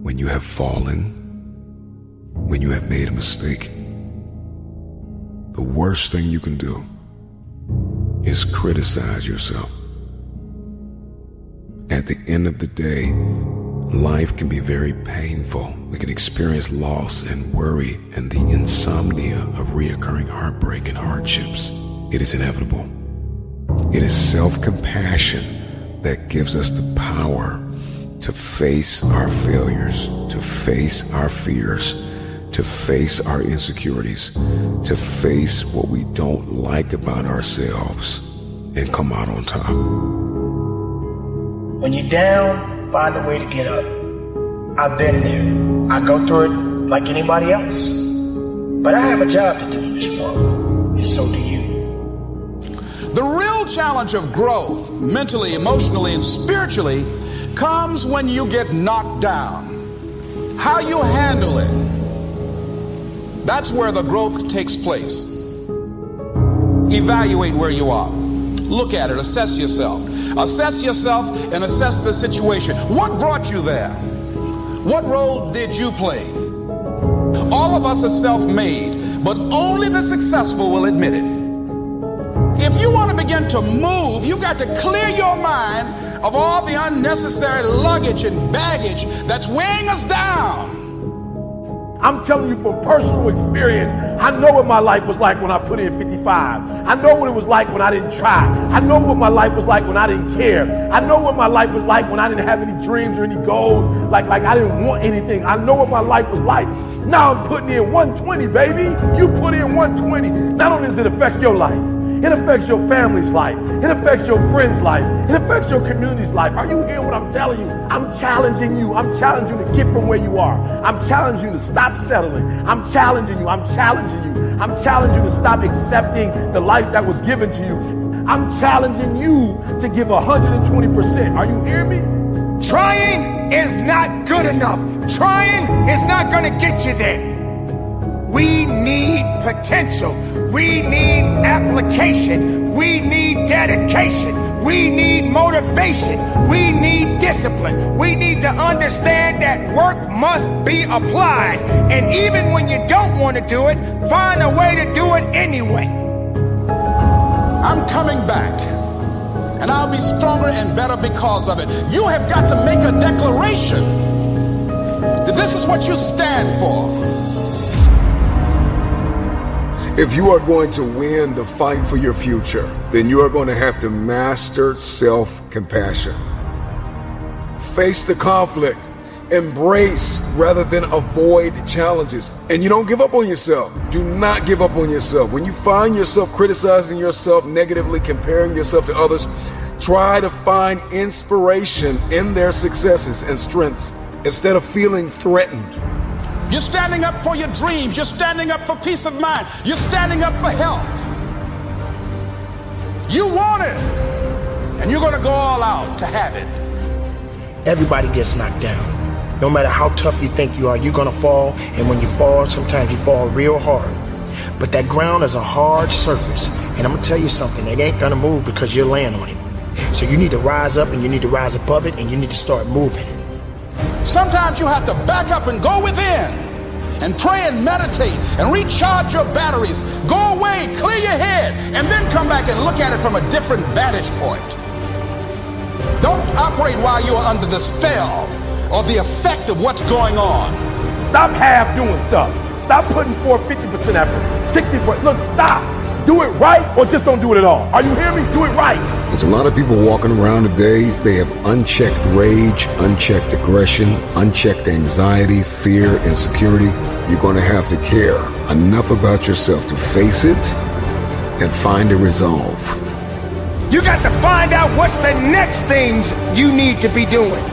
when you have fallen, when you have made a mistake, the worst thing you can do is criticize yourself. At the end of the day, life can be very painful. We can experience loss and worry and the insomnia of reoccurring heartbreak and hardships. It is inevitable. It is self-compassion that gives us the power to face our failures, to face our fears, to face our insecurities, to face what we don't like about ourselves and come out on top. When you're down, find a way to get up. I've been there. I go through it like anybody else. But I have a job to do in this world, and so do you. The real challenge of growth, mentally, emotionally, and spiritually, comes when you get knocked down. How you handle it, that's where the growth takes place. Evaluate where you are. Look at it, assess yourself. Assess yourself and assess the situation. What brought you there? What role did you play? All of us are self-made, but only the successful will admit it. If you want to begin to move, you've got to clear your mind of all the unnecessary luggage and baggage that's weighing us down. I'm telling you from personal experience, I know what my life was like when I put in 55. I know what it was like when I didn't try. I know what my life was like when I didn't care. I know what my life was like when I didn't have any dreams or any goals, like I didn't want anything. I know what my life was like. Now I'm putting in 120, baby. You put in 120. Not only does it affect your life, it affects your family's life. It affects your friend's life. It affects your community's life. Are you hearing what I'm telling you? I'm challenging you. I'm challenging you to get from where you are. I'm challenging you to stop settling. I'm challenging you. I'm challenging you. I'm challenging you to stop accepting the life that was given to you. I'm challenging you to give 120%. Are you hearing me? Trying is not good enough. Trying is not going to get you there. We need potential. We need application. We need dedication. We need motivation. We need discipline. We need to understand that work must be applied. And even when you don't want to do it, find a way to do it anyway. I'm coming back, and I'll be stronger and better because of it. You have got to make a declaration that this is what you stand for. If you are going to win the fight for your future, then you are going to have to master self-compassion. Face the conflict, embrace rather than avoid challenges. And you don't give up on yourself. Do not give up on yourself. When you find yourself criticizing yourself negatively, comparing yourself to others, try to find inspiration in their successes and strengths instead of feeling threatened. You're standing up for your dreams. You're standing up for peace of mind. You're standing up for health. You want it, and you're going to go all out to have it. Everybody gets knocked down. No matter how tough you think you are, you're going to fall. And when you fall, sometimes you fall real hard. But that ground is a hard surface. And I'm going to tell you something. It ain't going to move because you're laying on it. So you need to rise up, and you need to rise above it, and you need to start moving. Sometimes you have to back up and go within and pray and meditate and recharge your batteries. Go away, clear your head, and then come back and look at it from a different vantage point. Don't operate while you're under the spell or the effect of what's going on. Stop half doing stuff. Stop putting forth 50% effort, 60%. Look, stop. Do it right or just don't do it at all. Are you hearing me? Do it right. There's a lot of people walking around today. They have unchecked rage, unchecked aggression, unchecked anxiety, fear, insecurity. You're going to have to care enough about yourself to face it and find a resolve. You got to find out what's the next things you need to be doing.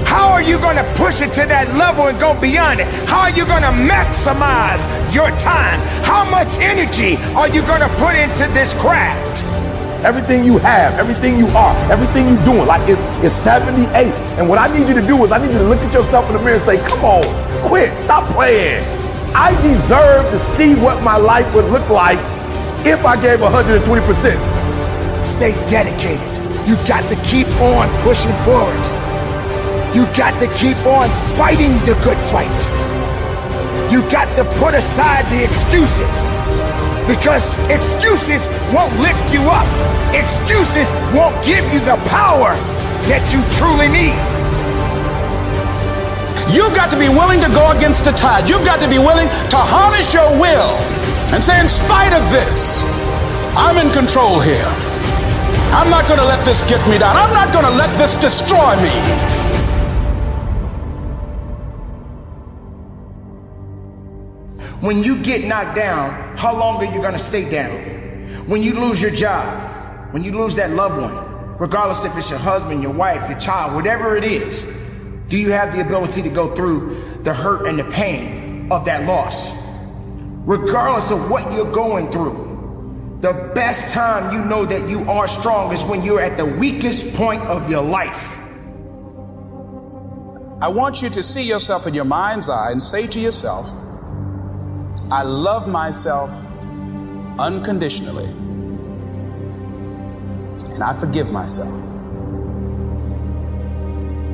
How are you going to push it to that level and go beyond it? How are you going to maximize your time? How much energy are you going to put into this craft? Everything you have, everything you are, everything you're doing, like it's 78. And what I need you to do is I need you to look at yourself in the mirror and say, come on, quit, stop playing. I deserve to see what my life would look like if I gave 120%. Stay dedicated. You got to keep on pushing forward. You got to keep on fighting the good fight. You got to put aside the excuses, because excuses won't lift you up. Excuses won't give you the power that you truly need. You've got to be willing to go against the tide. You've got to be willing to harness your will and say, in spite of this, I'm in control here. I'm not going to let this get me down. I'm not going to let this destroy me. When you get knocked down, how long are you going to stay down? When you lose your job, when you lose that loved one, regardless if it's your husband, your wife, your child, whatever it is, do you have the ability to go through the hurt and the pain of that loss? Regardless of what you're going through, the best time you know that you are strong is when you're at the weakest point of your life. I want you to see yourself in your mind's eye and say to yourself, I love myself unconditionally, and I forgive myself.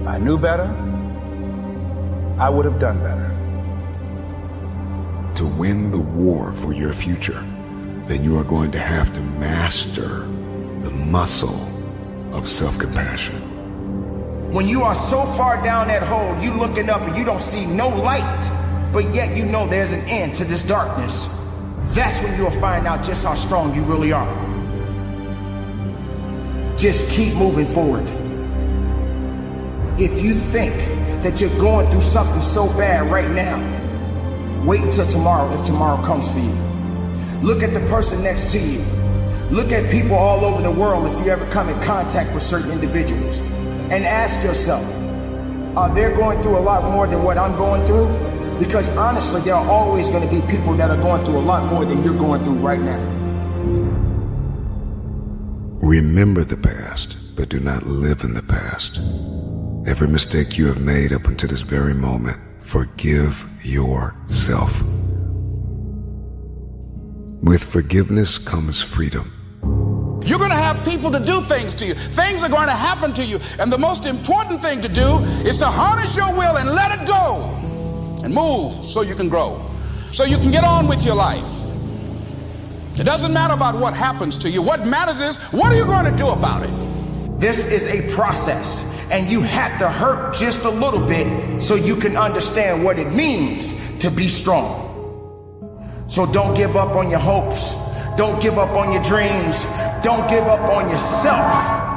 If I knew better, I would have done better. To win the war for your future, then you are going to have to master the muscle of self-compassion. When you are so far down that hole, you looking up and you don't see no light, but yet you know there's an end to this darkness. That's when you'll find out just how strong you really are. Just keep moving forward. If you think that you're going through something so bad right now, wait until tomorrow if tomorrow comes for you. Look at the person next to you. Look at people all over the world if you ever come in contact with certain individuals. And ask yourself, are they going through a lot more than what I'm going through? Because honestly, there are always going to be people that are going through a lot more than you're going through right now. Remember the past, but do not live in the past. Every mistake you have made up until this very moment, forgive yourself. With forgiveness comes freedom. You're going to have people to do things to you. Things are going to happen to you. And the most important thing to do is to harness your will and let it go and move so you can grow, so you can get on with your life. It doesn't matter about what happens to you. What matters is, what are you going to do about it? This is a process, and you have to hurt just a little bit so you can understand what it means to be strong. So don't give up on your hopes. Don't give up on your dreams. Don't give up on yourself.